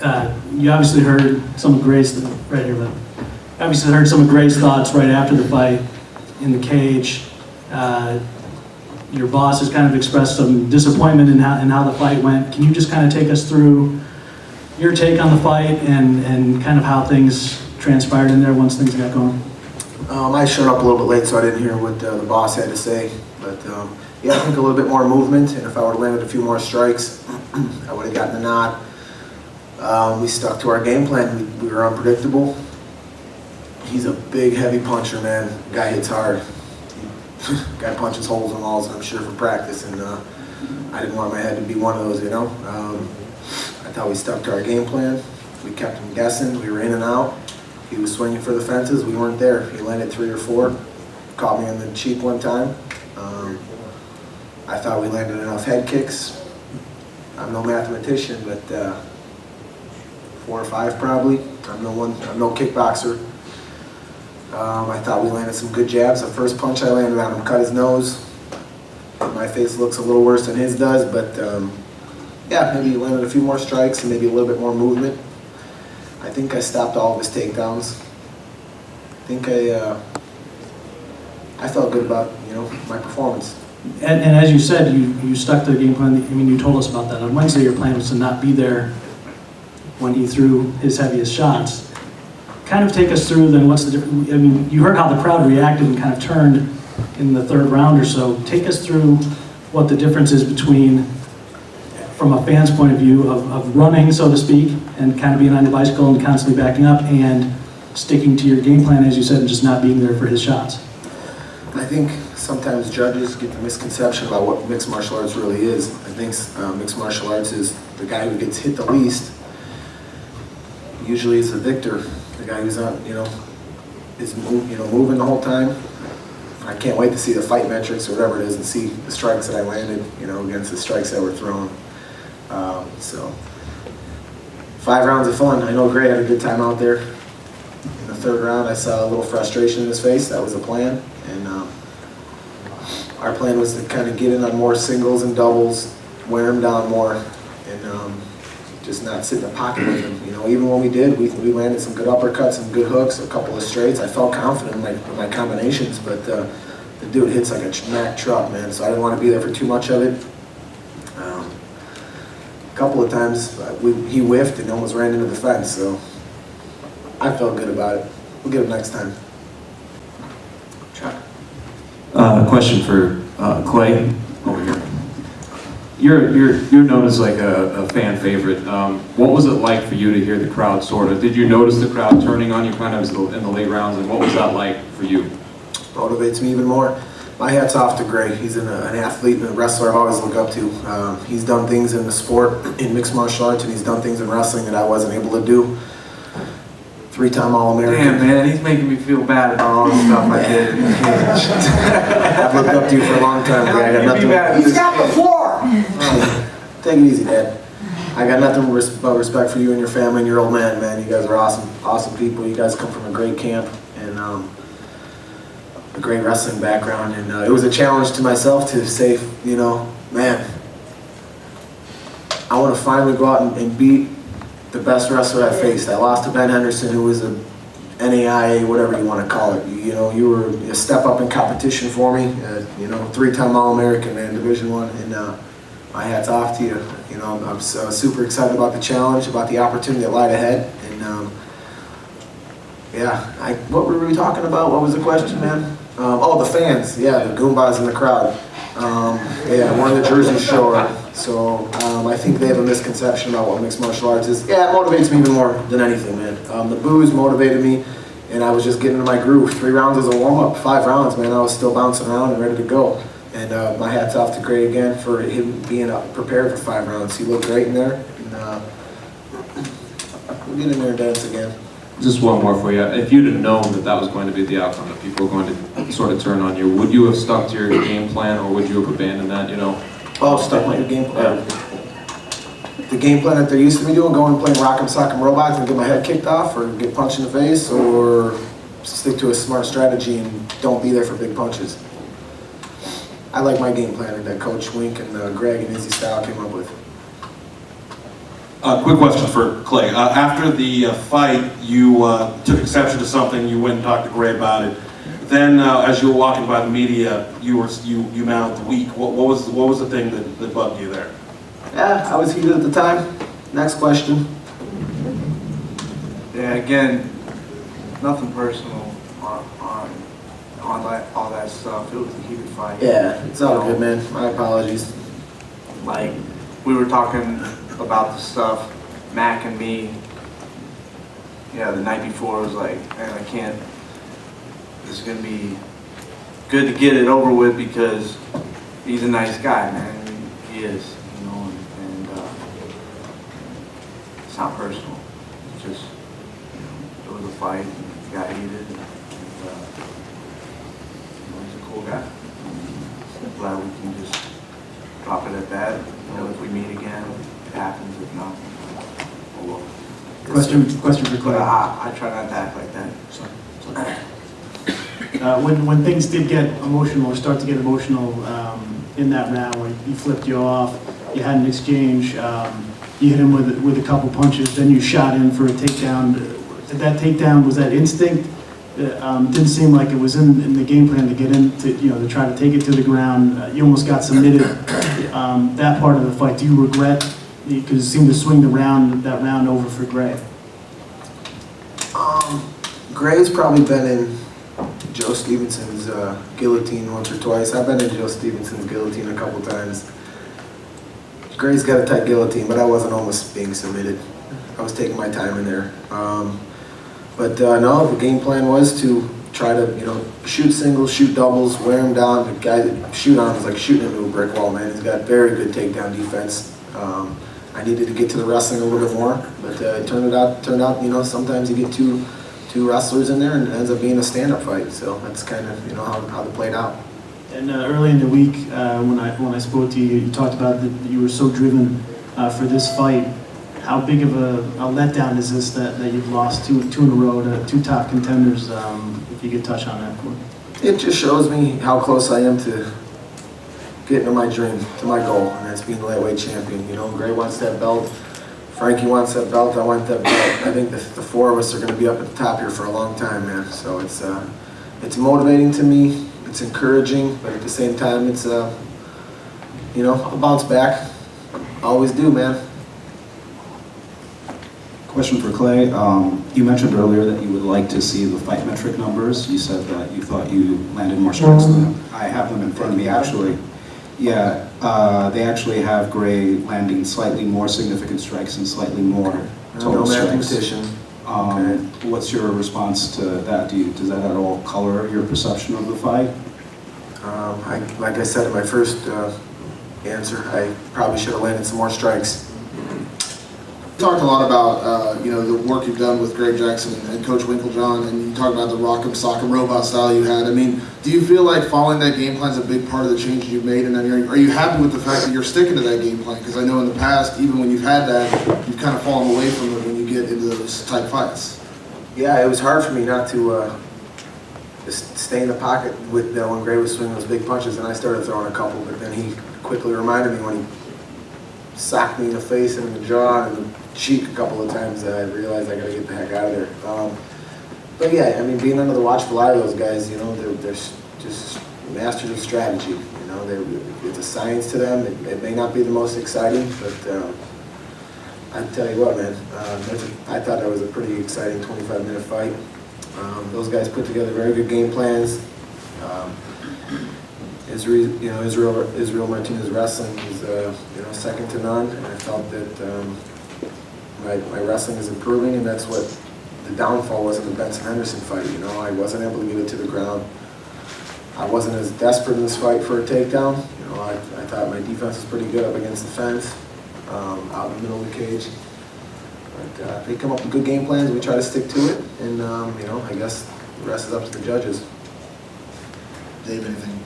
You obviously heard some of Gray's, right here, but obviously heard some of Gray's thoughts right after the fight in the cage. Your boss has kind of expressed some disappointment in how the fight went. Can you just kind of take us through your take on the fight and kind of how things transpired in there once things got going? I showed up a little bit late, so I didn't hear what the boss had to say. But yeah, I think a little bit more movement, and if I would have landed a few more strikes, I would have gotten the nod. We stuck to our game plan. We were unpredictable. He's a big, heavy puncher, man. Guy hits hard. Guy punches holes in walls, I'm sure, for practice, and I didn't want my head to be one of those, you know. I thought we stuck to our game plan. We kept him guessing. We were in and out. He was swinging for the fences. We weren't there. He landed 3 or 4. Caught me on the cheek one time. I thought we landed enough head kicks. I'm no mathematician, but 4 or 5 probably. I'm no kickboxer. I thought we landed some good jabs. The first punch I landed on him cut his nose. My face looks a little worse than his does, but yeah, maybe he landed a few more strikes and maybe a little bit more movement. I think I stopped all of his takedowns. I think I felt good about, you know, my performance. And as you said, you stuck to the game plan. I mean, you told us about that. On Wednesday, your plan was to not be there when he threw his heaviest shots. Kind of take us through then what's the difference. I mean, you heard how the crowd reacted and kind of turned in the 3rd round or so. Take us through what the difference is between, from a fan's point of view, of running, so to speak, and kind of being on the bicycle and constantly backing up, and sticking to your game plan, as you said, and just not being there for his shots. I think sometimes judges get the misconception about what mixed martial arts really is. I think mixed martial arts is the guy who gets hit the least usually is the victor. The guy who's not, is moving the whole time. I can't wait to see the fight metrics or whatever it is and see the strikes that I landed, against the strikes that were thrown. So 5 rounds of fun. I know Gray had a good time out there. In the 3rd round, I saw a little frustration in his face. That was the plan, and our plan was to kind of get in on more singles and doubles, wear him down more, and just not sit in the pocket with him. Even when we did, we landed some good uppercuts and good hooks, a couple of straights. I felt confident in my combinations, but the dude hits like a Mack truck, man. So I didn't want to be there for too much of it. A couple of times he whiffed and almost ran into the fence. So I felt good about it. We'll get him next time. Chuck. Question for Clay over here. You're known as like a fan favorite. What was it like for you to hear the crowd sort of? Did you notice the crowd turning on you kind of in the late rounds, and what was that like for you? Motivates me even more. My hat's off to Gray. He's an athlete and a wrestler I've always looked up to. He's done things in the sport, in mixed martial arts, and he's done things in wrestling that I wasn't able to do. 3-time All-American. Damn, man, he's making me feel bad about all the stuff I did in the cage. I've looked up to you for a long time, Gray. I got nothing. He's got the floor! Take it easy, Dad. I got nothing but respect for you and your family and your old man, man. You guys are awesome people. You guys come from a great camp and a great wrestling background. And it was a challenge to myself to say, man, I want to finally go out and beat the best wrestler I faced. I lost to Ben Henderson, who was a NAIA, whatever you want to call it. You were a step up in competition for me. 3-time All-American, man, Division I, and my hat's off to you. I'm super excited about the challenge, about the opportunity that lied ahead, and yeah. What were we talking about? What was the question, man? The fans. Yeah, the Goombas in the crowd. Yeah, we're in the Jersey Shore, so I think they have a misconception about what mixed martial arts is. Yeah, it motivates me even more than anything, man. The boos motivated me, and I was just getting into my groove. 3 rounds as a warm-up, 5 rounds, man. I was still bouncing around and ready to go. And my hat's off to Gray again for him being prepared for 5 rounds. He looked great in there, and we'll get in there and dance again. Just one more for you. If you'd have known that was going to be the outcome, that people were going to sort of turn on you, would you have stuck to your game plan, or would you have abandoned that, Oh, stuck with your game plan. Yeah. The game plan that they're used to me doing, going and playing Rock'em Sock'em Robots and get my head kicked off, or get punched in the face, or stick to a smart strategy and don't be there for big punches. I like my game plan that Coach Wink and Greg and Izzy Style came up with. Quick question for Clay. After the fight, you took exception to something. You went and talked to Gray about it. Then, as you were walking by the media, you mouthed weak. What was the thing that bugged you there? Yeah, I was heated at the time. Next question. Yeah, again, nothing personal on all that stuff. It was a heated fight. Yeah, it's all good, man. My apologies. Like, we were talking about the stuff, Mac and me, yeah, the night before. I was like, man, I can't, this is going to be good to get it over with because he's a nice guy, man. He is, you know, and it's not personal. It's just, you know, it was a fight, and it got heated, and you know, he's a cool guy. I'm glad we can just drop it at that. You know, if we meet again, it happens. If not, oh well. Question for But Clay. I try not to act like that. When things did get emotional or start to get emotional in that round where he flipped you off, you had an exchange, you hit him with a couple punches, then you shot in for a takedown. Did that takedown, was that instinct? Didn't seem like it was in the game plan to get in, to try to take it to the ground. You almost got submitted. That part of the fight, do you regret? Because it seemed to swing that round over for Gray. Gray's probably been in Joe Stevenson's guillotine once or twice. I've been in Joe Stevenson's guillotine a couple times. Gray's got a tight guillotine, but I wasn't almost being submitted. I was taking my time in there. But no, the game plan was to try to, shoot singles, shoot doubles, wear him down. The guy that shoot on was like shooting into a brick wall, man. He's got very good takedown defense. I needed to get to the wrestling a little bit more, but it turned out, sometimes you get two wrestlers in there and it ends up being a stand-up fight. So that's kind of, how it played out. And early in the week, when I spoke to you, you talked about that you were so driven for this fight. How big of a letdown is this that you've lost two in a row to two top contenders? If you could touch on that. It just shows me how close I am to getting to my dream, to my goal, and that's being the lightweight champion. Gray wants that belt. Frankie wants that belt. I want that belt. I think the four of us are going to be up at the top here for a long time, man. So it's motivating to me. It's encouraging, but at the same time, it's I'll bounce back. I always do, man. Question for Clay. You mentioned earlier that you would like to see the fight metric numbers. You said that you thought you landed more strikes than them. I have them in front of me, actually. Yeah, they actually have Gray landing slightly more significant strikes and slightly more total strikes. Mathematician. Okay. What's your response to that? Does that at all color your perception of the fight? Like I said in my first answer, I probably should have landed some more strikes. You talked a lot about the work you've done with Greg Jackson and Coach Winklejohn, and you talked about the rock'em sock'em robot style you had. I mean, do you feel like following that game plan is a big part of the changes you've made? And are you happy with the fact that you're sticking to that game plan? Because I know in the past, even when you've had that, you've kind of fallen away from it when you get into those type fights. Yeah, it was hard for me not to just stay in the pocket with when Gray was swinging those big punches, and I started throwing a couple, but then he quickly reminded me when he socked me in the face and in the jaw and the cheek a couple of times that I realized I got to get the heck out of there. But yeah, I mean, being under the watchful eye of those guys, they're just masters of strategy. It's a science to them. It may not be the most exciting, but I tell you what, man, I thought that was a pretty exciting 25-minute fight. Those guys put together very good game plans. Israel Martinez wrestling is second to none, and I felt that my wrestling is improving, and that's what the downfall was in the Benson Henderson fight. I wasn't able to get it to the ground. I wasn't as desperate in this fight for a takedown. I thought my defense was pretty good up against the fence, out in the middle of the cage. But they come up with good game plans. We try to stick to it, and I guess the rest is up to the judges. Dave, anything?